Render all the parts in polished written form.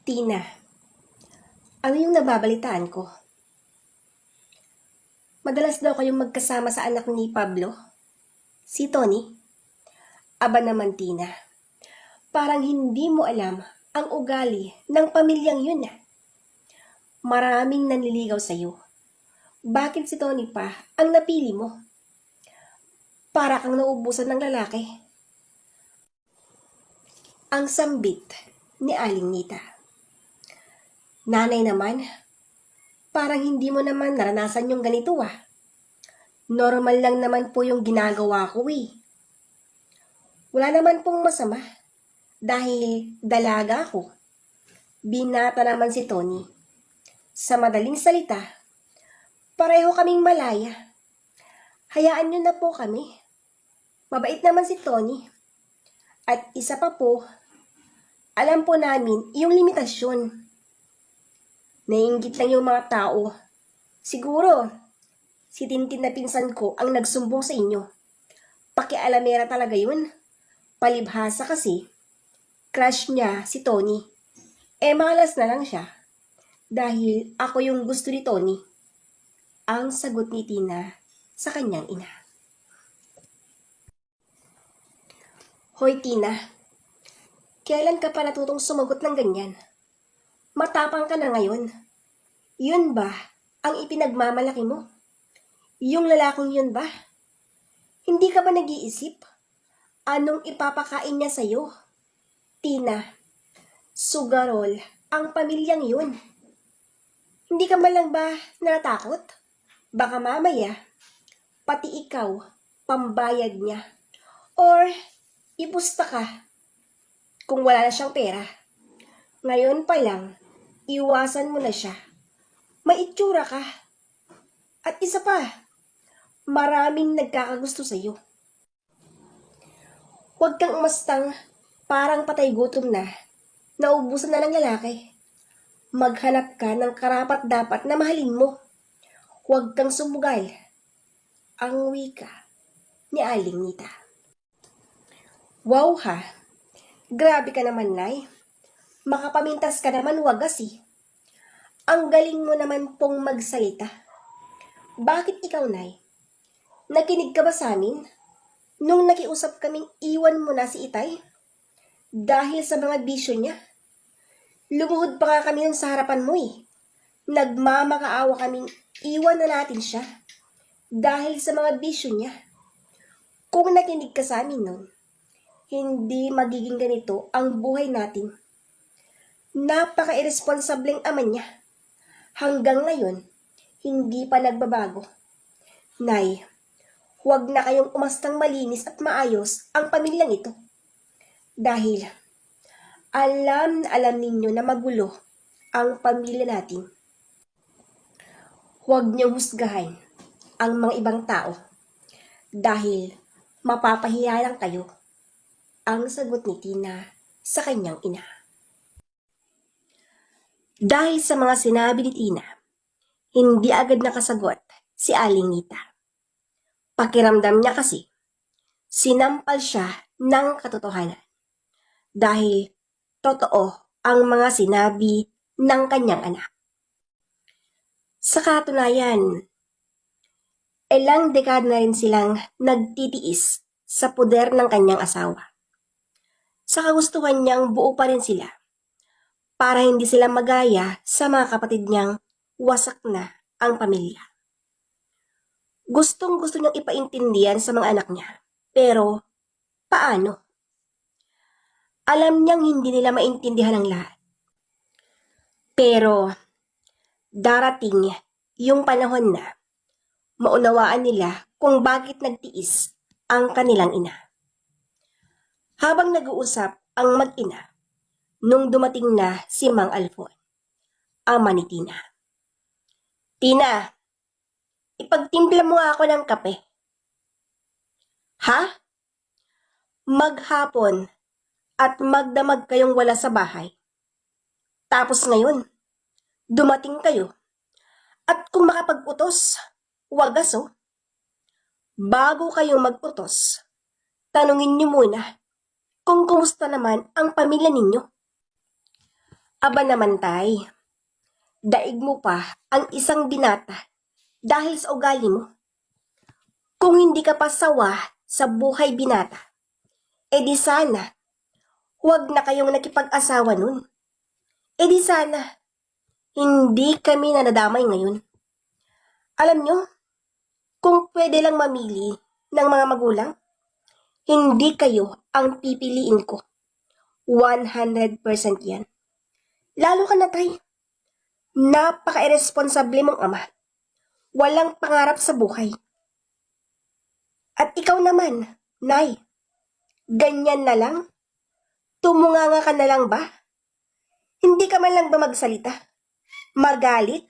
Tina, ano yung nababalitaan ko? Madalas daw kayong magkasama sa anak ni Pablo? Si Tony? Aba naman, Tina. Parang hindi mo alam ang ugali ng pamilyang yun. Maraming nanliligaw sa'yo. Bakit si Tony pa ang napili mo? Para kang naubusan ng lalaki. Ang sambit ni Aling Nita. Nanay naman, parang hindi mo naman naranasan yung ganito. Normal lang naman po yung ginagawa ko . Wala naman pong masama dahil dalaga ako. Binata naman si Tony. Sa madaling salita, pareho kaming malaya. Hayaan nyo na po kami. Mabait naman si Tony. At isa pa po, alam po namin yung limitasyon. Naiinggit lang yung mga tao. Siguro, si Tintin na pinsan ko ang nagsumbong sa inyo. Pakialamera talaga yun. Palibhasa kasi, crush niya si Tony. Malas na lang siya. Dahil ako yung gusto ni Tony. Ang sagot ni Tina sa kanyang ina. Hoy Tina, kailan ka pa natutong sumagot ng ganyan? Matapang ka na ngayon. Yun ba ang ipinagmamalaki mo? Yung lalaking yun ba? Hindi ka ba nag-iisip? Anong ipapakain niya sa'yo? Tina, sugarol ang pamilyang yun. Hindi ka man lang ba natakot? Baka mamaya, pati ikaw, pambayad niya. Or, ibusta ka kung wala na siyang pera. Ngayon pa lang, iwasan mo na siya. May itsura ka. At isa pa, maraming nagkakagusto sa'yo. Huwag kang umastang parang patay gutom na, naubusan na ng lalaki. Maghanap ka ng karapat-dapat na mahalin mo. Huwag kang sumugal. Ang wika ni Aling Nita. Wow ha! Grabe ka naman, Nay. Makapamintas ka naman wagas . Ang galing mo naman pong magsalita. Bakit ikaw, Nay? Nakinig ka ba sa amin? Nung nakiusap kaming iwan mo na si Itay? Dahil sa mga bisyo niya? Lumuhod pa nga kami nun sa harapan mo . Nagmamakaawa kaming iwan na natin siya. Dahil sa mga bisyo niya. Kung nakinig ka sa amin nun, hindi magiging ganito ang buhay natin. Napaka-irresponsableng ama niya. Hanggang ngayon, hindi pa nagbabago. Nay, huwag na kayong umastang malinis at maayos ang pamilyang ito. Dahil, alam na alam ninyo na magulo ang pamilya natin. Huwag niyong husgahan ang mga ibang tao. Dahil, mapapahiya lang kayo. Ang sagot ni Tina sa kanyang ina. Dahil sa mga sinabi ni Tina, hindi agad nakasagot si Aling Nita. Pakiramdam niya kasi, sinampal siya ng katotohanan. Dahil totoo ang mga sinabi ng kanyang anak. Sa katunayan, ilang dekada na rin silang nagtitiis sa puder ng kanyang asawa. Sa kagustuhan niyang buo pa rin sila para hindi sila magaya sa mga kapatid niyang wasak na ang pamilya. Gustong-gusto niyang ipaintindihan sa mga anak niya. Pero, paano? Alam niyang hindi nila maintindihan ang lahat. Pero, darating yung panahon na maunawaan nila kung bakit nagtiis ang kanilang ina. Habang nag-uusap ang mag-ina, nung dumating na si Mang Alfon, ama ni Tina. Tina, ipagtimpla mo ako ng kape. Ha? Maghapon at magdamag kayong wala sa bahay. Tapos ngayon, dumating kayo. At kung makapag-utos, wagas . Bago kayong mag-utos, tanungin niyo muna kung kumusta naman ang pamilya ninyo. Aba naman tay, daig mo pa ang isang binata dahil sa ugali mo. Kung hindi ka pa sawa sa buhay binata, edi sana, huwag na kayong nakipag-asawa nun. Edi sana, hindi kami na nadamay ngayon. Alam nyo, kung pwede lang mamili ng mga magulang, hindi kayo ang pipiliin ko. 100% yan. Lalo ka na tay, napaka-irresponsable mong ama. Walang pangarap sa buhay. At ikaw naman, Nay, ganyan na lang? Tumunganga ka na lang ba? Hindi ka man lang ba magsalita? Magalit?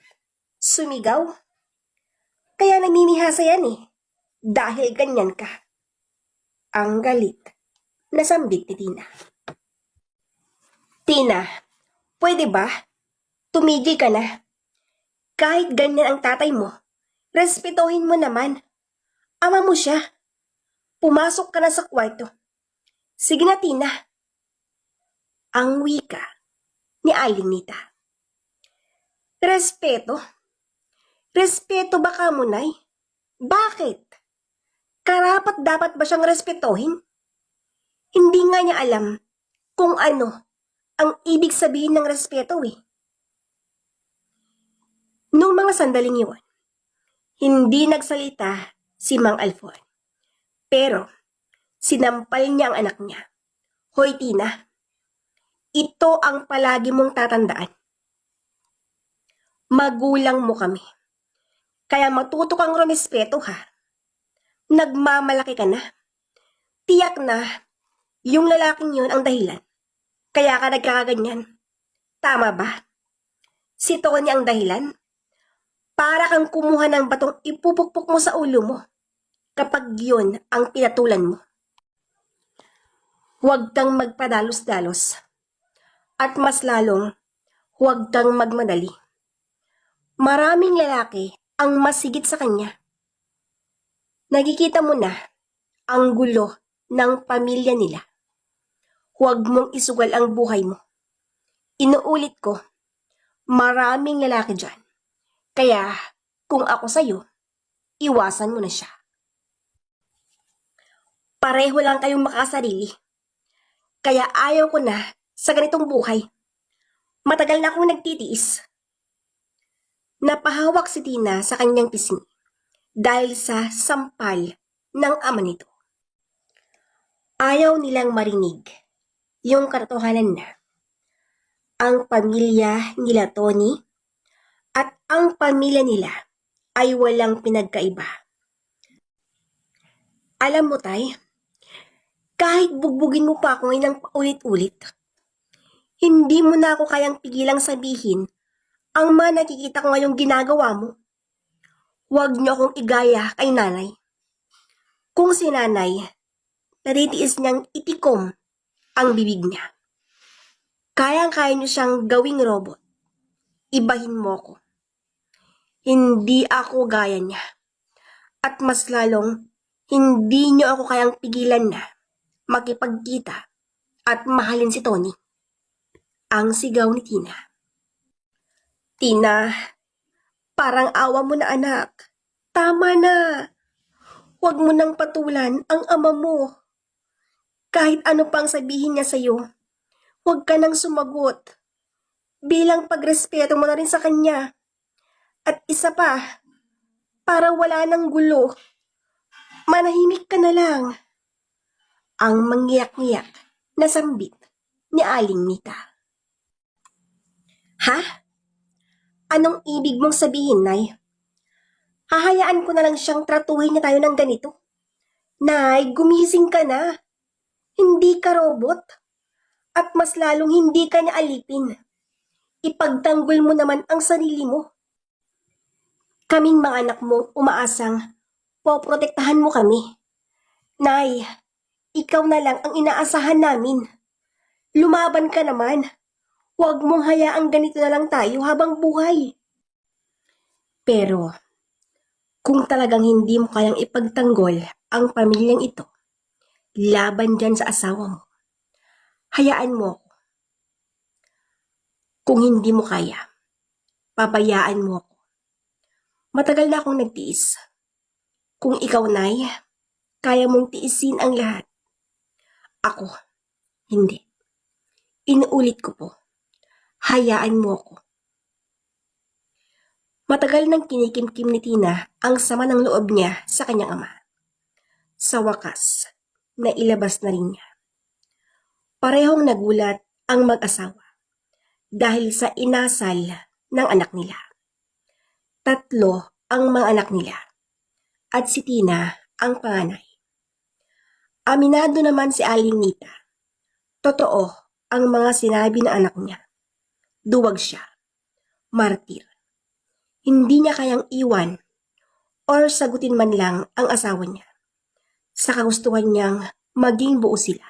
Sumigaw? Kaya nagninihasa yan eh. Dahil ganyan ka. Ang galit. Nasambit ni Tina. Tina, pwede ba? Tumigil ka na. Kahit ganyan ang tatay mo, respetuhin mo naman. Ama mo siya. Pumasok ka na sa kwarto. Sige na, Tina. Ang wika ni Aling Nita. Respeto? Respeto ba ka mo, Nay? Bakit? Karapat dapat ba siyang respetuhin? Hindi nga niya alam kung ano ang ibig sabihin ng respeto eh. Noong mga sandaling iyon, hindi nagsalita si Mang Alfon. Pero, sinampal niya ang anak niya. Hoy Tina, ito ang palagi mong tatandaan. Magulang mo kami. Kaya matuto kang rumespeto ha. Nagmamalaki ka na. Tiyak na, yung lalaking yun ang dahilan. Kaya ka nagkakaganyan. Tama ba? Si Tony ang dahilan? Para kang kumuha ng batong ipupukpok mo sa ulo mo kapag yun ang pinatulan mo. Huwag kang magpadalos-dalos. At mas lalong, huwag kang magmadali. Maraming lalaki ang masigit sa kanya. Nakikita mo na ang gulo ng pamilya nila. Huwag mong isugal ang buhay mo. Inuulit ko, maraming lalaki dyan. Kaya, kung ako sa'yo, iwasan mo na siya. Pareho lang kayong makasarili. Kaya ayaw ko na sa ganitong buhay. Matagal na akong nagtitiis. Napahawak si Tina sa kanyang pisngi dahil sa sampal ng ama nito. Ayaw nilang marinig yung katotohanan na ang pamilya nila Tony at ang pamilya nila ay walang pinagkaiba. Alam mo tay, kahit bugbugin mo pa ako ngayon ng paulit-ulit, hindi mo na ako kayang pigilang sabihin ang mga nakikita ko ngayong ginagawa mo. Huwag niyo akong igaya kay nanay. Kung si nanay, natitiis niyang itikom ang bibig niya. Kayang-kaya niyo siyang gawing robot. Ibahin mo ko. Hindi ako gaya niya. At mas lalong, hindi niyo ako kayang pigilan na makipagkita at mahalin si Tony. Ang sigaw ni Tina. Tina, parang awa mo na anak. Tama na. Huwag mo nang patulan ang ama mo. Kahit ano pang sabihin niya sa'yo, huwag ka nang sumagot. Bilang pagrespeto mo na rin sa kanya. At isa pa, para wala nang gulo, manahimik ka na lang. Ang mangyak-ngyak na sambit ni Aling Nita. Ha? Anong ibig mong sabihin, Nay? Hahayaan ko na lang siyang tratuhin niya tayo ng ganito. Nay, gumising ka na. Hindi ka robot. At mas lalong hindi ka niya alipin. Ipagtanggol mo naman ang sarili mo. Kaming mga anak mo umaasang poprotektahan mo kami. Nay, ikaw na lang ang inaasahan namin. Lumaban ka naman. Huwag mong hayaang ganito na lang tayo habang buhay. Pero, kung talagang hindi mo kayang ipagtanggol ang pamilyang ito, laban dyan sa asawa mo, hayaan mo ako. Kung hindi mo kaya, pabayaan mo ako. Matagal na akong nagtiis. Kung ikaw, Nay, kaya mong tiisin ang lahat. Ako, hindi. Inuulit ko po, hayaan mo ako. Matagal nang kinikimkim ni Tina ang sama ng loob niya sa kanyang ama. Sa wakas, nailabas na rin niya. Parehong nagulat ang mag-asawa dahil sa inasal ng anak nila. 3 ang mga anak nila at si Tina ang panganay. Aminado naman si Aling Nita. Totoo ang mga sinabi ng anak niya. Duwag siya. Martir. Hindi niya kayang iwan or sagutin man lang ang asawa niya. Sa kagustuhan niyang maging buo sila.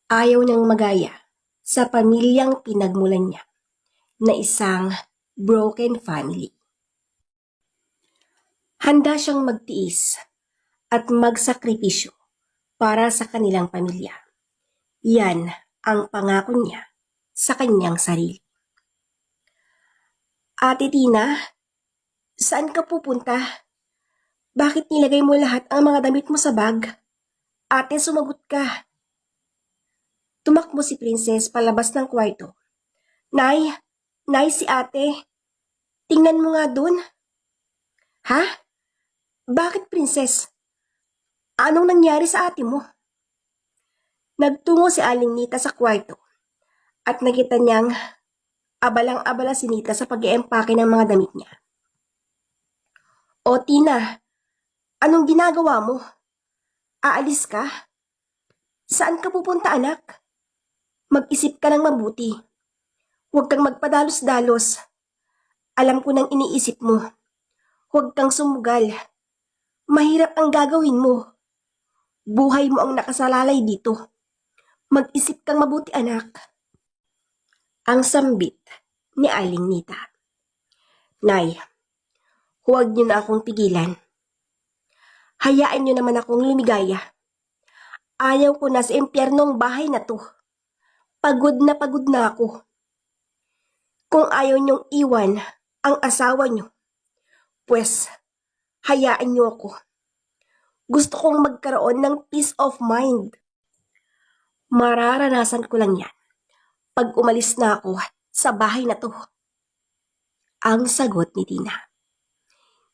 Ayaw niyang magaya sa pamilyang pinagmulan niya na isang broken family. Handa siyang magtiis at magsakripisyo para sa kanilang pamilya. Yan ang pangako niya sa kanyang sarili. Ate Tina, saan ka pupunta? Bakit nilagay mo lahat ang mga damit mo sa bag? Ate, sumagot ka. Tumakbo si Princess palabas ng kwarto. Nay, si ate. Tingnan mo nga dun. Ha? Bakit, Princess? Anong nangyari sa ate mo? Nagtungo si Aling Nita sa kwarto at nakita niyang abalang-abala si Nita sa pag-iempake ng mga damit niya. O Tina, anong ginagawa mo? Aalis ka? Saan ka pupunta, anak? Mag-isip ka ng mabuti. Huwag kang magpadalos-dalos. Alam ko nang iniisip mo. Huwag kang sumugal. Mahirap ang gagawin mo. Buhay mo ang nakasalalay dito. Mag-isip kang mabuti, anak. Ang sambit ni Aling Nita. Nay, huwag niyo na akong pigilan. Hayaan niyo naman akong lumigaya. Ayaw ko na sa impyernong bahay na to. Pagod na ako. Kung ayaw niyong iwan ang asawa niyo, pues hayaan niyo ako. Gusto kong magkaroon ng peace of mind. Mararanasan ko lang yan pag umalis na ako sa bahay na to. Ang sagot ni Tina.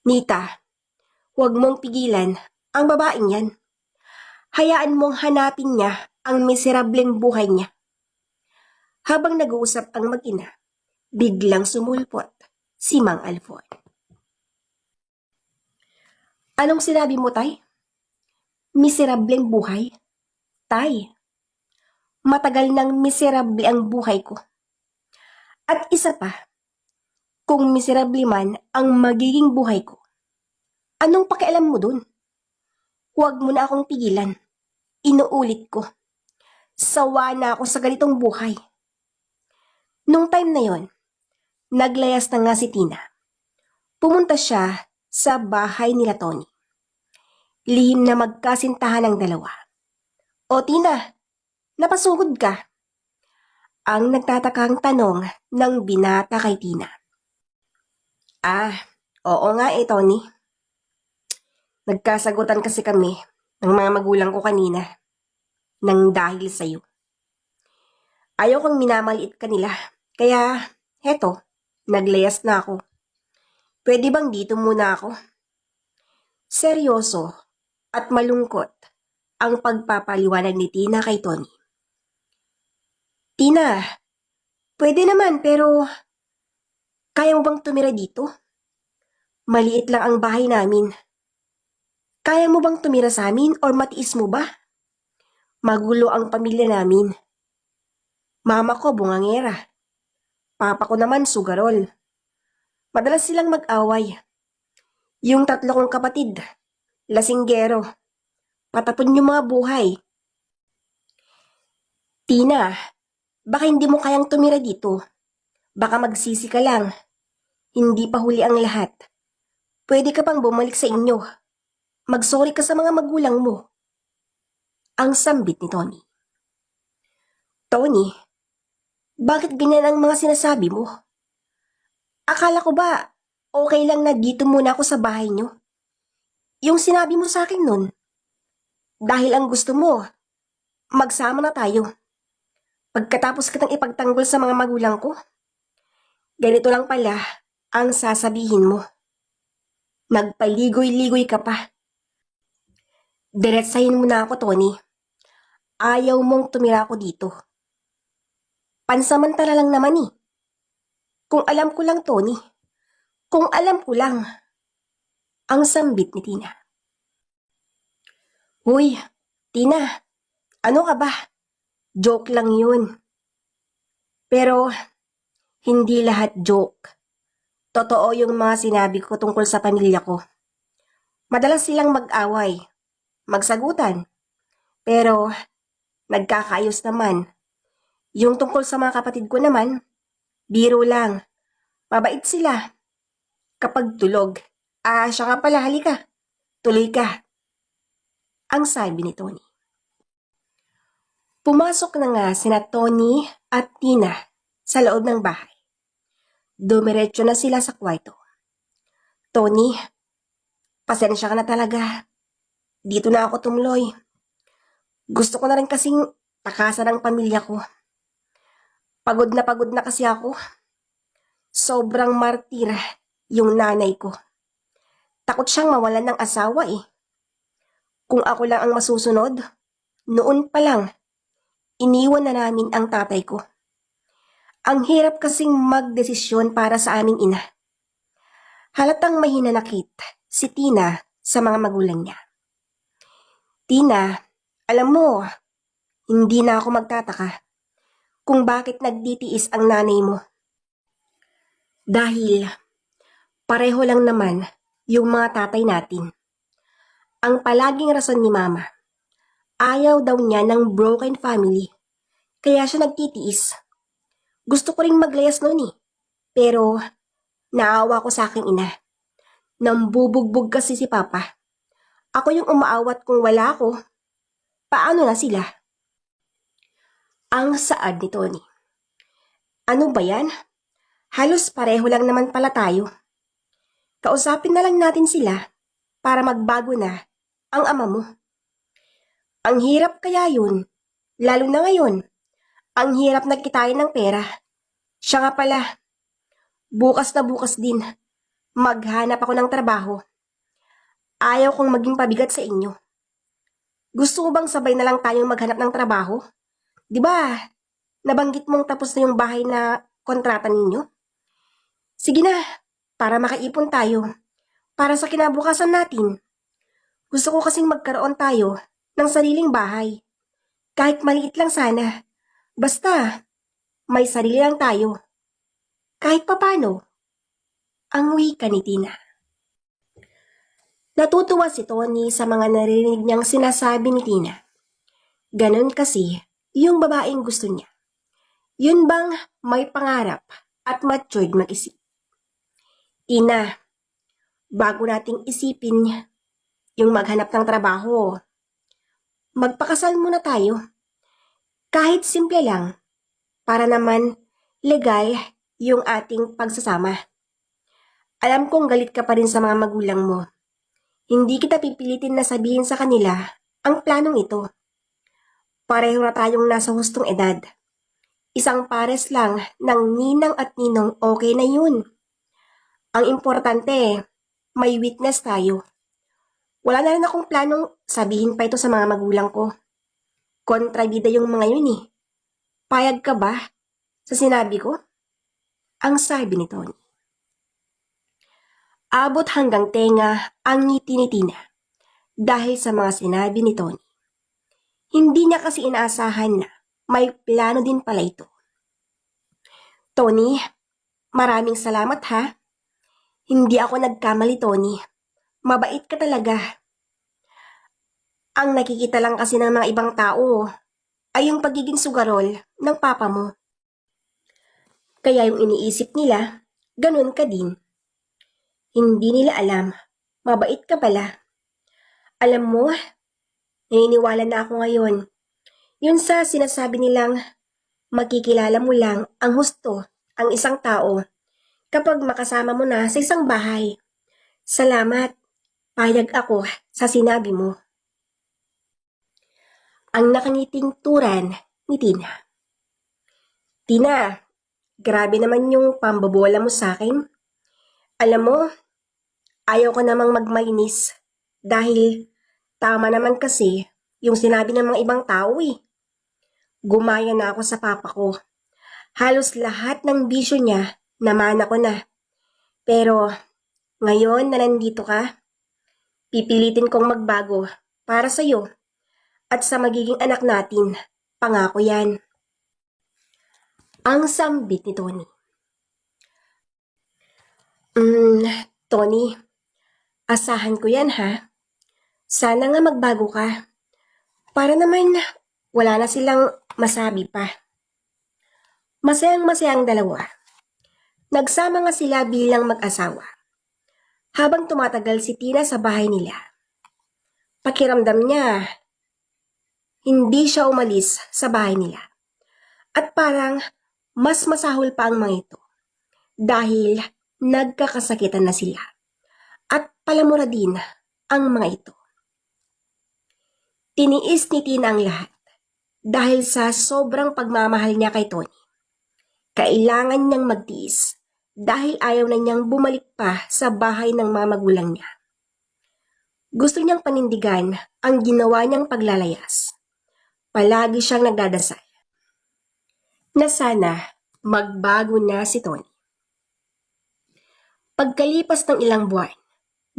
Nita, huwag mong pigilan ang babaeng yan. Hayaan mong hanapin niya ang miserableng buhay niya. Habang nag-uusap ang mag-ina, biglang sumulpot si Mang Alfon. Anong sinabi mo, Tay? Miserableng buhay? Tay, matagal nang miserable ang buhay ko. At isa pa, kung miserable man ang magiging buhay ko, anong pakialam mo dun? Huwag mo na akong pigilan. Inuulit ko. Sawa na ako sa ganitong buhay. Nung time na yon, naglayas na nga si Tina. Pumunta siya sa bahay nila Tony. Lihim na magkasintahan ang dalawa. O Tina, napasugod ka? Ang nagtatakang tanong ng binata kay Tina. Oo nga Tony. Nagkasagutan kasi kami ng mga magulang ko kanina nang dahil sa'yo. Ayaw kang minamaliit kanila, kaya heto, naglayas na ako. Pwede bang dito muna ako? Seryoso at malungkot ang pagpapaliwanag ni Tina kay Tony. Tina, pwede naman pero kaya mo bang tumira dito? Maliit lang ang bahay namin. Kaya mo bang tumira sa amin or matiis mo ba? Magulo ang pamilya namin. Mama ko bungangera. Papa ko naman sugarol. Madalas silang mag-away. Yung 3 kong kapatid, lasinggero. Patapon yung mga buhay. Tina, baka hindi mo kayang tumira dito. Baka magsisi ka lang. Hindi pa huli ang lahat. Pwede ka pang bumalik sa inyo. Magsorry ka sa mga magulang mo. Ang sambit ni Tony. Tony, Bakit ganyan ang mga sinasabi mo? Akala ko ba okay lang na dito muna ako sa bahay niyo? Yung sinabi mo sa akin nun, dahil ang gusto mo, magsama na tayo. Pagkatapos kitang ipagtanggol sa mga magulang ko, ganito lang pala ang sasabihin mo. Nagpaligoy-ligoy ka pa. Diretsahin mo na ako, Tony. Ayaw mong tumira ako dito. Pansamantala lang naman eh. Kung alam ko lang, Tony. Kung alam ko lang. Ang sambit ni Tina. Uy, Tina, ano ka ba? Joke lang yun. Pero, hindi lahat joke. Totoo yung mga sinabi ko tungkol sa pamilya ko. Madalas silang mag-away, magsagutan. Pero, nagkakaayos naman. Yung tungkol sa mga kapatid ko naman, biro lang. Mabait sila. Kapag tulog, siya nga pala, halika. Tuloy ka. Ang sabi ni Tony. Pumasok na nga sina Tony at Tina sa loob ng bahay. Dumiretso na sila sa kwarto. Tony, pasensya ka na talaga. Dito na ako tumuloy. Gusto ko na rin kasing takasan ang pamilya ko. Pagod na kasi ako. Sobrang martir yung nanay ko. Takot siyang mawalan ng asawa eh. Kung ako lang ang masusunod, noon pa lang, iniwan na namin ang tatay ko. Ang hirap kasing magdesisyon para sa aming ina. Halatang may hinanakit si Tina sa mga magulang niya. Tina, alam mo, hindi na ako magtataka kung bakit nagtitiis ang nanay mo. Dahil pareho lang naman yung mga tatay natin. Ang palaging rason ni Mama, ayaw daw niya ng broken family, kaya siya nagtitiis. Gusto ko ring maglayas noon eh, pero naawa ko sa aking ina. Nambubugbog kasi si Papa. Ako yung umaawat kung wala ako. Paano na sila? Ang saad ni Tony. Ano ba yan? Halos pareho lang naman pala tayo. Kausapin na lang natin sila para magbago na ang ama mo. Ang hirap kaya yun, lalo na ngayon. Ang hirap nagkitain ng pera. Siya nga pala, bukas na bukas din, maghanap ako ng trabaho. Ayaw kong maging pabigat sa inyo. Gusto ko bang sabay na lang tayong maghanap ng trabaho? Di ba, nabanggit mong tapos na yung bahay na kontrata ninyo? Sige na, para makaipon tayo. Para sa kinabukasan natin. Gusto ko kasing magkaroon tayo ng sariling bahay. Kahit maliit lang sana. Basta, may sarili lang tayo. Kahit papano. Ang wika ni Tina. Natutuwa si Tony sa mga narinig niyang sinasabi ni Tina. Ganon kasi yung babaeng gusto niya. Yun bang may pangarap at matured mag-isip. Tina, bago nating isipin yung maghanap ng trabaho, magpakasal muna tayo. Kahit simple lang, para naman legal yung ating pagsasama. Alam kong galit ka pa rin sa mga magulang mo. Hindi kita pipilitin na sabihin sa kanila ang planong ito. Pareho na tayong nasa hustong edad. Isang pares lang ng ninang at ninong, okay na yun. Ang importante, may witness tayo. Wala na rin akong planong sabihin pa ito sa mga magulang ko. Kontrabida yung mga yun eh. Payag ka ba sa sinabi ko? Ang sabi ni Tony. Abot hanggang tenga ang ngiti ni Tina dahil sa mga sinabi ni Tony. Hindi niya kasi inaasahan na may plano din pala ito. Tony, maraming salamat ha. Hindi ako nagkamali, Tony. Mabait ka talaga. Ang nakikita lang kasi ng mga ibang tao ay yung pagiging sugarol ng papa mo. Kaya yung iniisip nila, ganun ka din. Hindi nila alam, mabait ka pala. Alam mo, naniniwala na ako ngayon. Yun sa sinasabi nilang Makikilala mo lang ang husto ang isang tao kapag makasama mo na sa isang bahay. Salamat, payag ako sa sinabi mo. Ang nakangiting turan ni Tina. Tina, grabe naman yung pambobola mo sa akin. Alam mo, ayaw ko namang magmalinis dahil tama naman kasi yung sinabi ng mga ibang tao eh. Gumaya na ako sa papa ko. Halos lahat ng bisyo niya namana ko na. Pero ngayon na nandito ka, pipilitin kong magbago para sa'yo at sa magiging anak natin. Pangako yan. Ang sambit ni Tony. Tony, asahan ko yan ha. Sana nga magbago ka. Para naman wala na silang masabi pa. Masayang-masayang dalawa. Nagsama nga sila bilang mag-asawa. Habang tumatagal si Tina sa bahay nila, pakiramdam niya, hindi siya umalis sa bahay nila. At parang mas masahol pa ang mga ito dahil nagkakasakitan na sila. At palamura din ang mga ito. Tiniis ni Tina ang lahat dahil sa sobrang pagmamahal niya kay Tony. Kailangan niyang magtiis dahil ayaw na niyang bumalik pa sa bahay ng mga magulang niya. Gusto niyang panindigan ang ginawa niyang paglalayas. Palagi siyang nagdadasal na sana magbago na si Tony. Pagkalipas ng ilang buwan,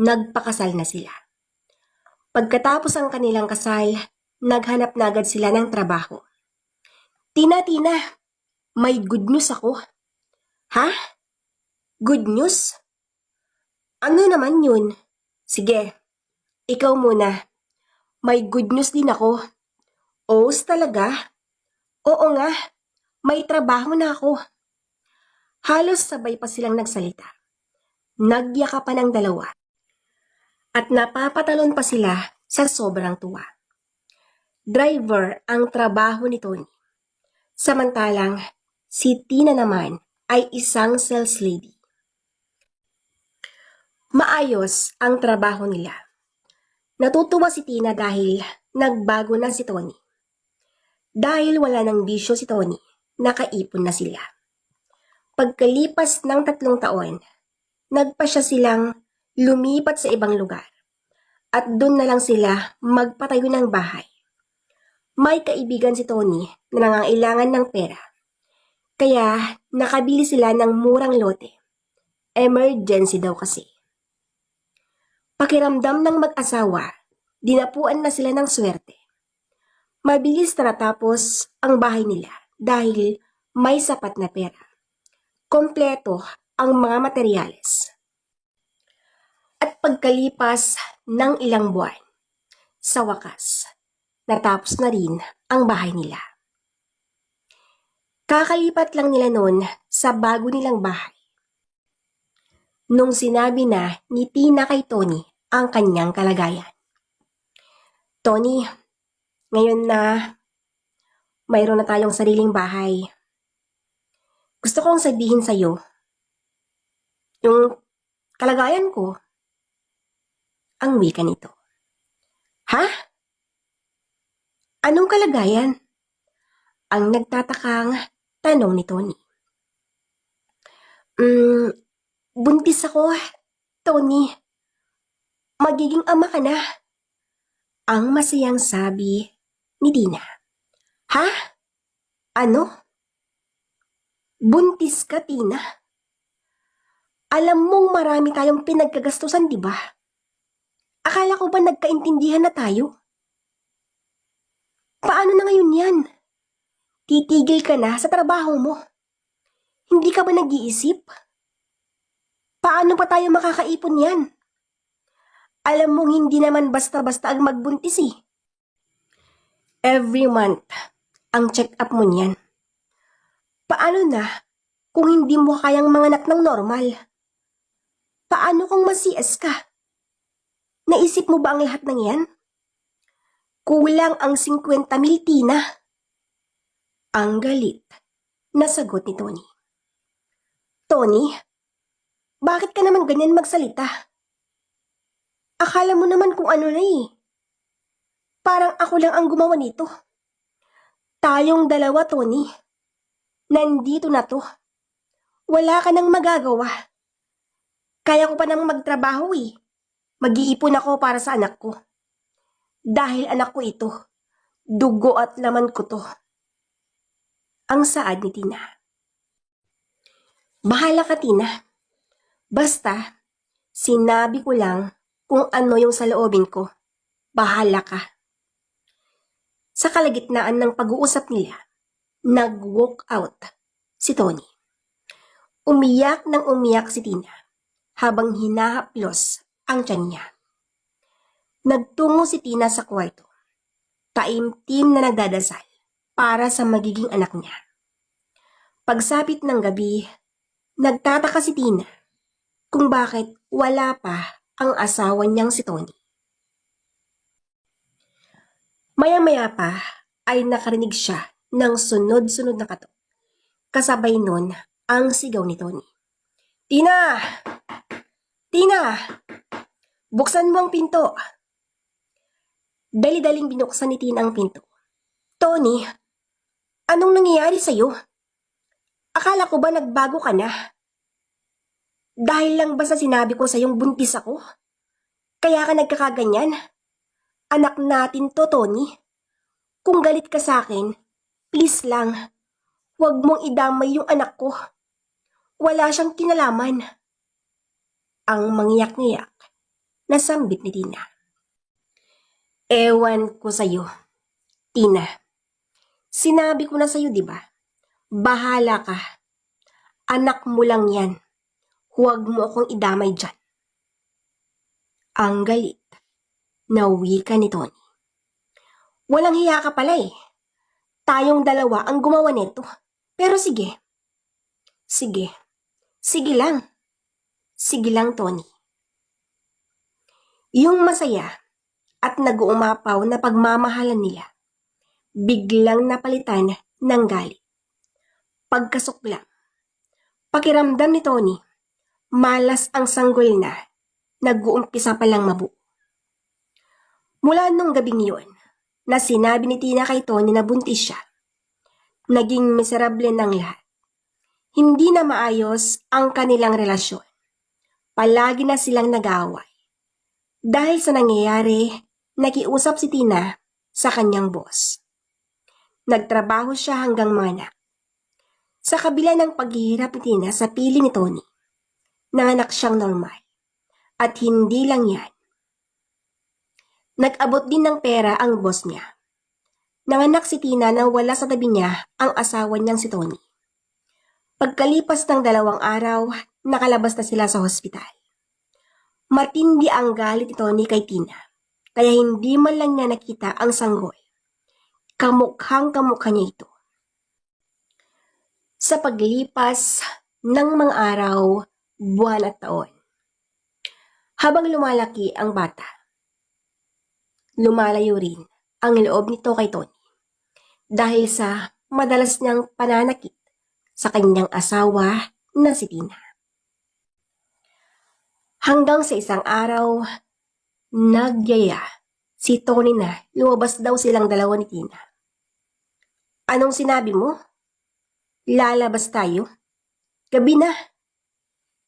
nagpakasal na sila. Pagkatapos ang kanilang kasal, naghanap na agad sila ng trabaho. Tina, may good news ako. Ha? Good news? Ano naman yun? Sige, ikaw muna. May good news din ako. Oo, talaga? Oo nga, may trabaho na ako. Halos sabay pa silang nagsalita. Nagyakapan ang dalawa. At napapatalon pa sila sa sobrang tuwa. Driver ang trabaho ni Tony. Samantalang si Tina naman ay isang sales lady. Maayos ang trabaho nila. Natutuwa si Tina dahil nagbago na si Tony. Dahil wala ng bisyo si Tony, nakaipon na sila. Pagkalipas ng 3 taon, nagpasya silang lumipat sa ibang lugar at doon na lang sila magpatayo ng bahay. May kaibigan si Tony na nangangailangan ng pera. Kaya nakabili sila ng murang lote. Emergency daw kasi. Pakiramdam ng mag-asawa, dinapuan na sila ng swerte. Mabilis na natapos ang bahay nila dahil may sapat na pera. Kompleto ang mga materyales. At pagkalipas ng ilang buwan, sa wakas, natapos na rin ang bahay nila. Kakalipat lang nila noon sa bago nilang bahay. Nung sinabi na ni Tina kay Tony ang kanyang kalagayan. Tony, ngayon na mayroon na tayong sariling bahay. Gusto kong sabihin sa'yo, yung kalagayan ko, ang wika nito. Ha? Anong kalagayan? Ang nagtatakang tanong ni Tony. Buntis ako, Tony. Magiging ama ka na. Ang masayang sabi ni Tina. Ha? Ano? Buntis ka, Tina? Alam mong marami tayong pinagkagastusan, di ba? Akala ko ba nagkaintindihan na tayo? Paano na ngayon yan? Titigil ka na sa trabaho mo. Hindi ka ba nag-iisip? Paano pa tayo makakaipon yan? Alam mong hindi naman basta-basta ang magbuntis eh. Every month, ang check-up mo niyan. Paano na kung hindi mo kayang manganak ng normal? Paano kung ma-CS ka? Naisip mo ba ang lahat ng yan? Kulang ang 50,000, Tina. Ang galit na sagot ni Tony. Tony, bakit ka naman ganyan magsalita? Akala mo naman kung ano na eh. Parang ako lang ang gumawa nito. Tayong dalawa, Tony. Nandito na to. Wala ka nang magagawa. Kaya ko pa nang magtrabaho eh. Mag-iipon ako para sa anak ko. Dahil anak ko ito. Dugo at laman ko to. Ang saad ni Tina. Bahala ka, Tina. Basta, sinabi ko lang kung ano yung sa loobin ko. Bahala ka. Sa kalagitnaan ng pag-uusap nila, nag-walk out si Tony. Umiyak ng umiyak si Tina habang hinahaplos ang tiyan niya. Nagtungo si Tina sa kwarto. Taimtim na nagdadasal para sa magiging anak niya. Pagsapit ng gabi, nagtataka si Tina kung bakit wala pa ang asawa niyang si Tony. Maya-maya pa ay nakarinig siya ng sunod-sunod na katok. Kasabay nun ang sigaw ni Tony. Tina! Tina! Buksan mo ang pinto! Dali-daling binuksan ni Tina ang pinto. Tony, anong nangyayari sa'yo? Akala ko ba nagbago ka na? Dahil lang ba sa sinabi ko sa'yong buntis ako? Kaya ka nagkakaganyan? Anak natin to, Tony. Kung galit ka sa akin, please lang, huwag mong idamay yung anak ko. Wala siyang kinalaman. Ang mangyak-ngyak na sambit ni Tina. Ewan ko sa'yo, Tina. Sinabi ko na sa'yo, di ba? Bahala ka. Anak mo lang yan. Huwag mo akong idamay dyan. Ang galit na wika ni Tony. Walang hiya ka pala eh. Tayong dalawa ang gumawa nito. Pero sige. Sige. Sige lang. Sige lang, Tony. Yung masaya at nag-uumapaw na pagmamahalan nila, biglang napalitan ng galit. Pagkasuklam. Pakiramdam ni Tony, malas ang sanggol na nag-uumpisa palang mabuo. Mula nung gabing yun, na sinabi ni Tina kay Tony na buntis siya, naging miserable ng lahat. Hindi na maayos ang kanilang relasyon. Palagi na silang nag-aaway. Dahil sa nangyayari, nakiusap si Tina sa kanyang boss. Nagtrabaho siya hanggang mana. Sa kabila ng paghihirap ni Tina sa piling ni Tony, nanganak siyang normal. At hindi lang yan. Nag-abot din ng pera ang boss niya. Nanganak si Tina na wala sa tabi niya ang asawa niyang si Tony. Pagkalipas ng 2 araw, nakalabas na sila sa hospital. Matindi ang galit ni Tony kay Tina, kaya hindi man lang niya nakita ang sanggol. Kamukhang-kamukha niya ito. Sa paglipas ng mga araw, buwan at taon, habang lumalaki ang bata, lumalayo rin ang loob nito kay Tony dahil sa madalas niyang pananakit sa kanyang asawa na si Tina. Hanggang sa isang araw, nagyaya si Tony na lumabas daw silang dalawa ni Tina. Anong sinabi mo? Lalabas tayo? Gabi na.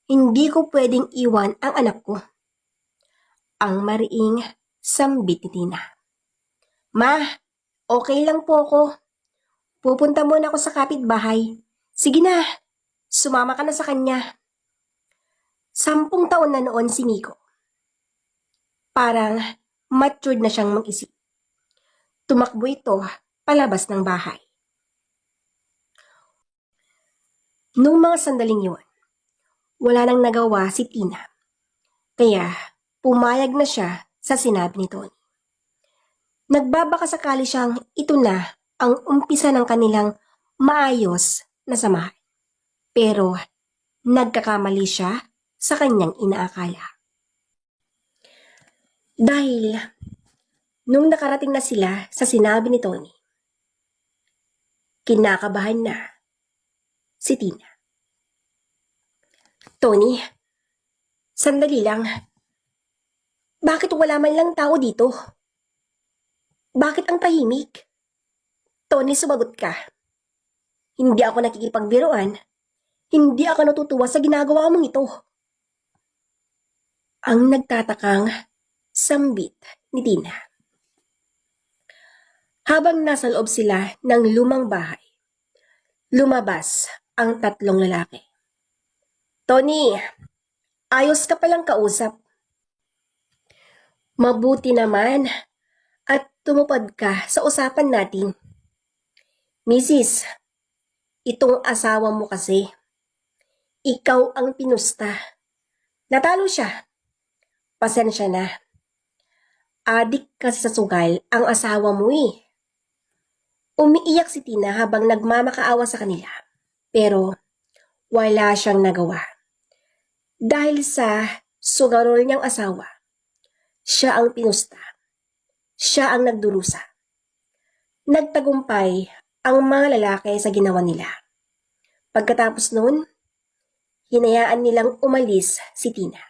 Hindi ko pwedeng iwan ang anak ko. Ang mariing sambit ni Tina. Ma, okay lang po ako. Pupunta muna ako sa kapitbahay. Sige na, sumama ka na sa kanya. 10 taon na noon si Nico. Parang matured na siyang mag-isip. Tumakbo ito palabas ng bahay. Noong mga sandaling yun, wala nang nagawa si Tina. Kaya pumayag na siya sa sinabi ni Tony. Nagbabaka sakali siyang ito na ang umpisa ng kanilang maayos na samahan. Pero nagkakamali siya sa kanyang inaakala. Dahil nung nakarating na sila sa sinabi ni Tony, Kinakabahan na si Tina. Tony, sandali lang. Bakit wala man lang tao dito? Bakit ang tahimik? Tony, sumagot ka. Hindi ako nakikipagbiruan. Hindi ako natutuwa sa ginagawa mong ito. Ang nagtatakang sambit ni Tina. Habang nasa loob sila ng lumang bahay, lumabas ang tatlong lalaki. Tony, ayos ka palang kausap. Mabuti naman at tumupad ka sa usapan natin. Mrs., itong asawa mo kasi. Ikaw ang pinusta. Natalo siya. Pasensya na. Adik kasi sa sugal ang asawa mo eh. Umiiyak si Tina habang nagmamakaawa sa kanila. Pero wala siyang nagawa. Dahil sa sugarol niyang asawa, siya ang pinusta. Siya ang nagdurusa. Nagtagumpay ang mga lalaki sa ginawa nila. Pagkatapos noon, hinayaan nilang umalis si Tina.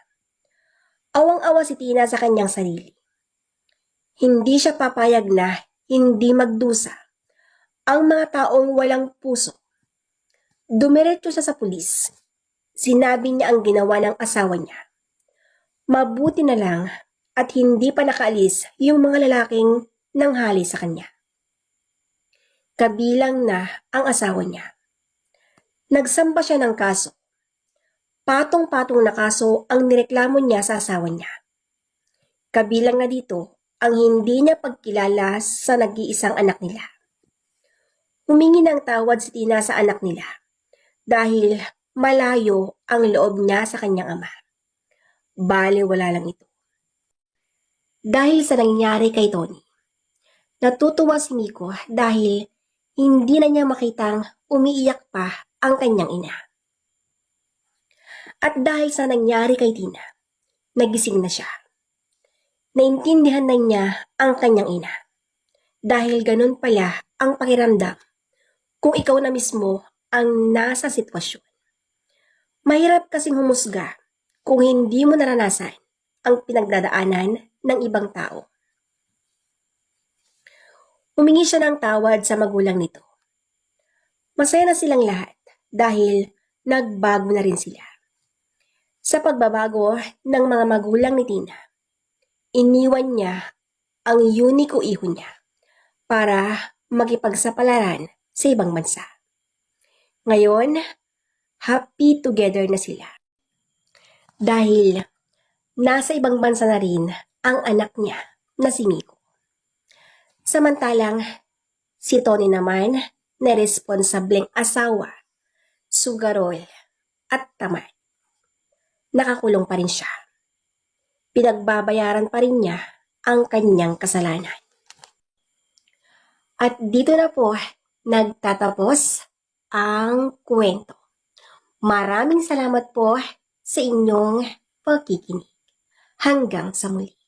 Awang-awa si Tina sa kanyang sarili. Hindi siya papayag na hindi magdusa ang mga taong walang puso. Dumiretso siya sa pulis. Sinabi niya ang ginawa ng asawa niya. Mabuti na lang at hindi pa nakaalis yung mga lalaking nanghali sa kanya. Kabilang na ang asawa niya. Nagsampa siya ng kaso. Patong-patong na kaso ang nireklamo niya sa asawa niya. Kabilang na dito ang hindi niya pagkilala sa nag-iisang anak nila. Humingi ng tawad si Tina sa anak nila dahil malayo ang loob niya sa kanyang ama. Balewala lang ito. Dahil sa nangyari kay Tony, natutuwa si Miko dahil hindi na niya makitang umiiyak pa ang kanyang ina. At dahil sa nangyari kay Tina, nagising na siya. Naintindihan na niya ang kanyang ina. Dahil ganun pala ang pakiramdam kung ikaw na mismo ang nasa sitwasyon. Mahirap kasing humusga kung hindi mo naranasan ang pinagdadaanan ng ibang tao. Humingi siya ng tawad sa magulang nito. Masaya na silang lahat dahil nagbago na rin sila. Sa pagbabago ng mga magulang ni Tina, iniwan niya ang uniko iho niya para makipagsapalaran sa ibang bansa. Ngayon, happy together na sila. Dahil nasa ibang bansa na rin ang anak niya na si Miko. Samantalang si Tony naman na responsableng asawa, sugarol at tamad. Nakakulong pa rin siya. Pinagbabayaran pa rin niya ang kanyang kasalanan. At dito na po nagtatapos ang kwento. Maraming salamat po sa inyong pagkikinig. Hanggang sa muli.